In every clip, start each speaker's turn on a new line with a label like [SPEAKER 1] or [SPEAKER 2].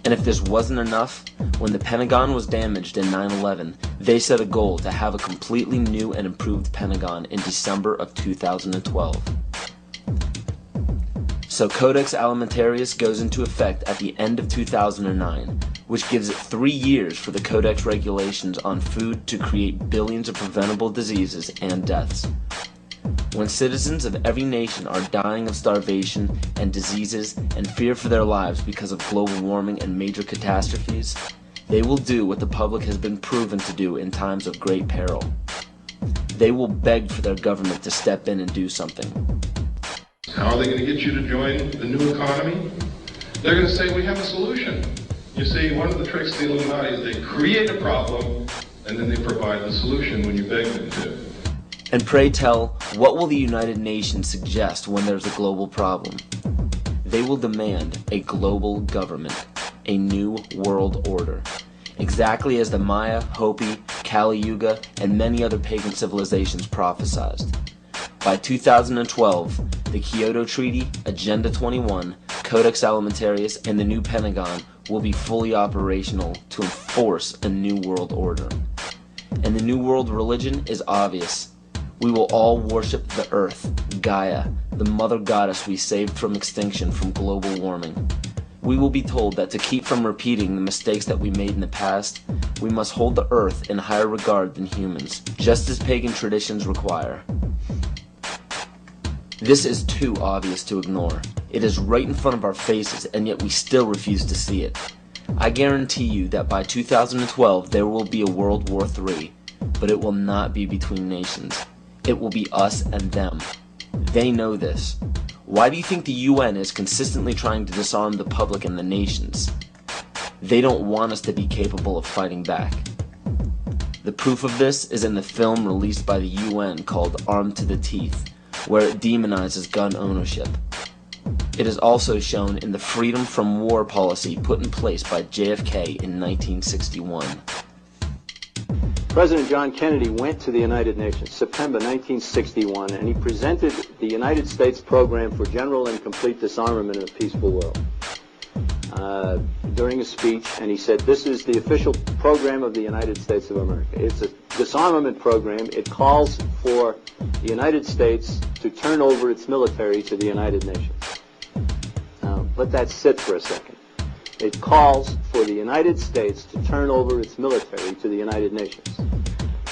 [SPEAKER 1] And if this wasn't enough, when the Pentagon was damaged in 9/11, they set a goal to have a completely new and improved Pentagon in December of 2012. So Codex Alimentarius goes into effect at the end of 2009, which gives it 3 years for the Codex regulations on food to create billions of preventable diseases and deaths. When citizens of every nation are dying of starvation and diseases and fear for their lives because of global warming and major catastrophes, they will do what the public has been proven to do in times of great peril. They will beg for their government to step in and do something.
[SPEAKER 2] How are they going to get you to join the new economy? They're going to say, we have a solution. You see, one of the tricks of the Illuminati is they create a problem and then they provide the solution when you beg them to.
[SPEAKER 1] And pray tell, what will the United Nations suggest when there's a global problem? They will demand a global government, a new world order, exactly as the Maya, Hopi, Kali Yuga, and many other pagan civilizations prophesized. By 2012, the Kyoto Treaty, Agenda 21, Codex Alimentarius, and the new Pentagon will be fully operational to enforce a new world order. And the new world religion is obvious. We will all worship the earth, Gaia, the mother goddess we saved from extinction from global warming. We will be told that to keep from repeating the mistakes that we made in the past, we must hold the earth in higher regard than humans, just as pagan traditions require. This is too obvious to ignore. It is right in front of our faces, and yet we still refuse to see it. I guarantee you that by 2012 there will be a World War III, but it will not be between nations. It will be us and them. They know this. Why do you think the UN is consistently trying to disarm the public and the nations? They don't want us to be capable of fighting back. The proof of this is in the film released by the UN called Armed to the Teeth, where it demonizes gun ownership. It is also shown in the Freedom from War policy put in place by JFK in 1961.
[SPEAKER 3] President John Kennedy went to the United Nations, September 1961, and he presented the United States program for general and complete disarmament in a peaceful world during a speech, and he said, this is the official program of the United States of America. It's a disarmament program. It calls for the United States to turn over its military to the United Nations. Now, let that sit for a second. It calls for the United States to turn over its military to the United Nations.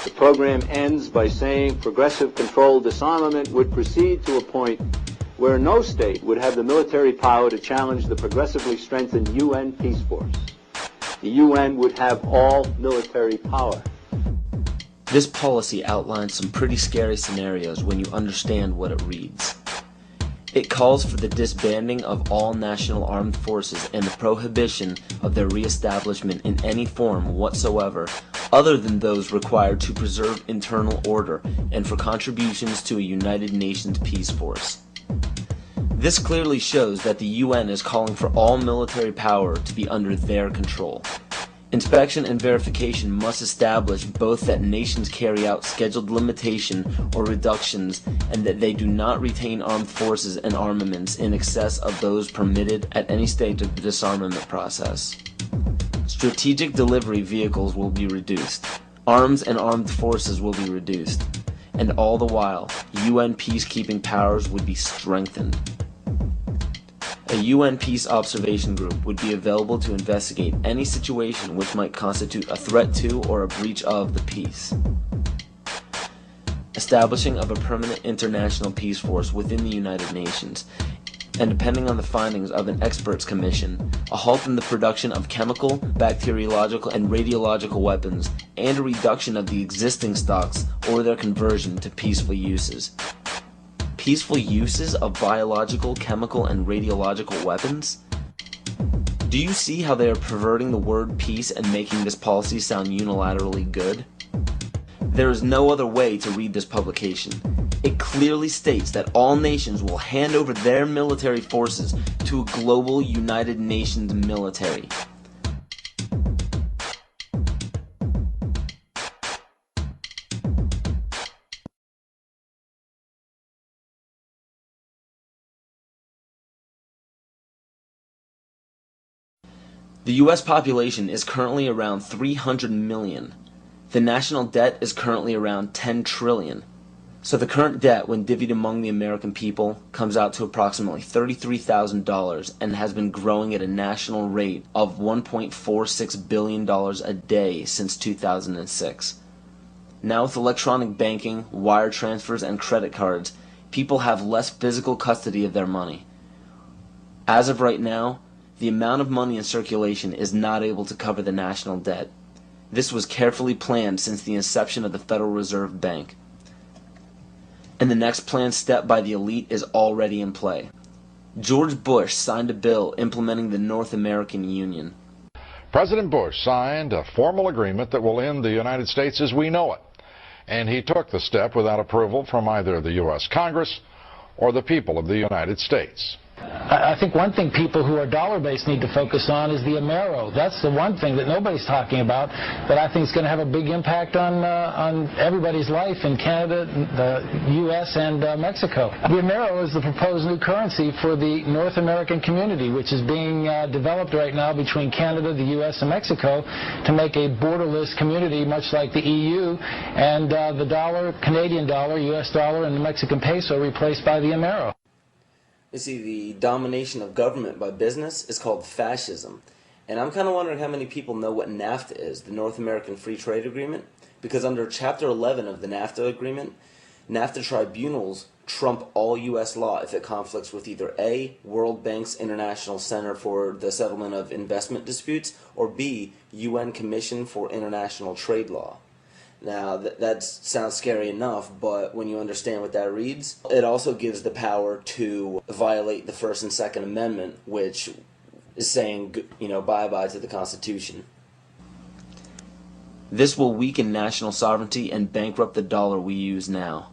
[SPEAKER 3] The program ends by saying progressive controlled disarmament would proceed to a point where no state would have the military power to challenge the progressively strengthened UN peace force. The UN would have all military power.
[SPEAKER 1] This policy outlines some pretty scary scenarios when you understand what it reads. It calls for the disbanding of all national armed forces and the prohibition of their reestablishment in any form whatsoever other than those required to preserve internal order and for contributions to a United Nations peace force. This clearly shows that the UN is calling for all military power to be under their control. Inspection and verification must establish both that nations carry out scheduled limitation or reductions and that they do not retain armed forces and armaments in excess of those permitted at any stage of the disarmament process. Strategic delivery vehicles will be reduced. Arms and armed forces will be reduced. And all the while, UN peacekeeping powers would be strengthened. A UN Peace Observation Group would be available to investigate any situation which might constitute a threat to or a breach of the peace. Establishing of a permanent international peace force within the United Nations, and depending on the findings of an experts commission, a halt in the production of chemical, bacteriological, and radiological weapons, and a reduction of the existing stocks or their conversion to peaceful uses. Peaceful uses of biological, chemical, and radiological weapons? Do you see how they are perverting the word peace and making this policy sound unilaterally good? There is no other way to read this publication. It clearly states that all nations will hand over their military forces to a global United Nations military. The U.S. population is currently around 300 million. The national debt is currently around 10 trillion. So the current debt, when divvied among the American people, comes out to approximately $33,000 and has been growing at a national rate of $1.46 billion a day since 2006. Now with electronic banking, wire transfers, and credit cards, people have less physical custody of their money. As of right now, the amount of money in circulation is not able to cover the national debt. This was carefully planned since the inception of the Federal Reserve Bank. And the next planned step by the elite is already in play. George Bush signed a bill implementing the North American Union.
[SPEAKER 4] President Bush signed a formal agreement that will end the United States as we know it. And he took the step without approval from either the U.S. Congress or the people of the United States.
[SPEAKER 5] I think one thing people who are dollar-based need to focus on is the Amero. That's the one thing that nobody's talking about that I think is going to have a big impact on everybody's life in Canada, the U.S., and Mexico. The Amero is the proposed new currency for the North American community, which is being developed right now between Canada, the U.S., and Mexico to make a borderless community, much like the EU, and the dollar, Canadian dollar, U.S. dollar, and the Mexican peso replaced by the Amero.
[SPEAKER 1] You see, the domination of government by business is called fascism. And I'm kind of wondering how many people know what NAFTA is, the North American Free Trade Agreement. Because under Chapter 11 of the NAFTA agreement, NAFTA tribunals trump all U.S. law if it conflicts with either A, World Bank's International Center for the Settlement of Investment Disputes, or B, UN Commission for International Trade Law. Now, that sounds scary enough, but when you understand what that reads, it also gives the power to violate the First and Second Amendment, which is saying, bye-bye to the Constitution. This will weaken national sovereignty and bankrupt the dollar we use now.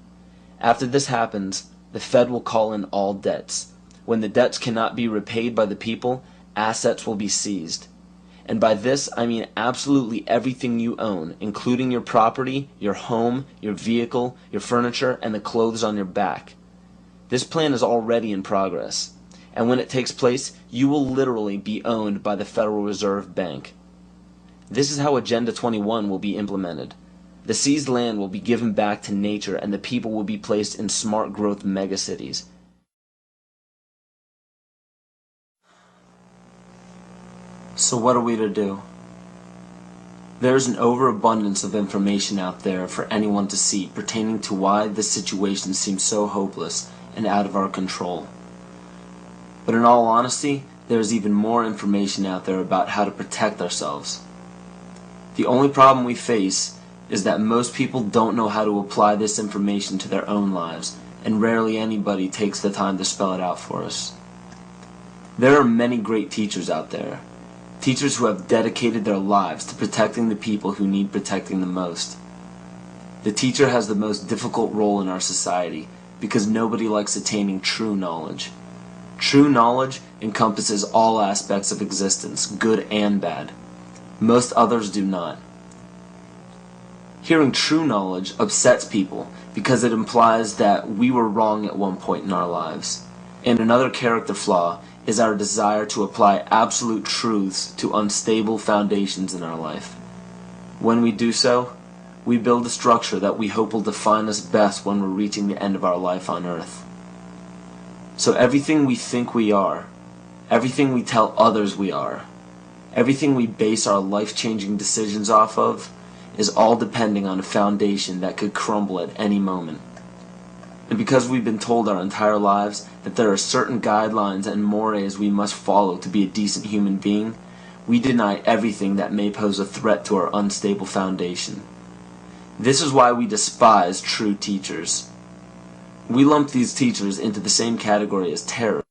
[SPEAKER 1] After this happens, the Fed will call in all debts. When the debts cannot be repaid by the people, assets will be seized. And by this, I mean absolutely everything you own, including your property, your home, your vehicle, your furniture, and the clothes on your back. This plan is already in progress. And when it takes place, you will literally be owned by the Federal Reserve Bank. This is how Agenda 21 will be implemented. The seized land will be given back to nature, and the people will be placed in smart growth megacities. So what are we to do? There is an overabundance of information out there for anyone to see pertaining to why this situation seems so hopeless and out of our control. But in all honesty, there is even more information out there about how to protect ourselves. The only problem we face is that most people don't know how to apply this information to their own lives, and rarely anybody takes the time to spell it out for us. There are many great teachers out there. Teachers who have dedicated their lives to protecting the people who need protecting the most. The teacher has the most difficult role in our society because nobody likes attaining true knowledge. True knowledge encompasses all aspects of existence, good and bad. Most others do not. Hearing true knowledge upsets people because it implies that we were wrong at one point in our lives. And another character flaw is our desire to apply absolute truths to unstable foundations in our life. When we do so, we build a structure that we hope will define us best when we're reaching the end of our life on earth. So everything we think we are, everything we tell others we are, everything we base our life-changing decisions off of, is all depending on a foundation that could crumble at any moment. And because we've been told our entire lives that there are certain guidelines and mores we must follow to be a decent human being, we deny everything that may pose a threat to our unstable foundation. This is why we despise true teachers. We lump these teachers into the same category as terrorists.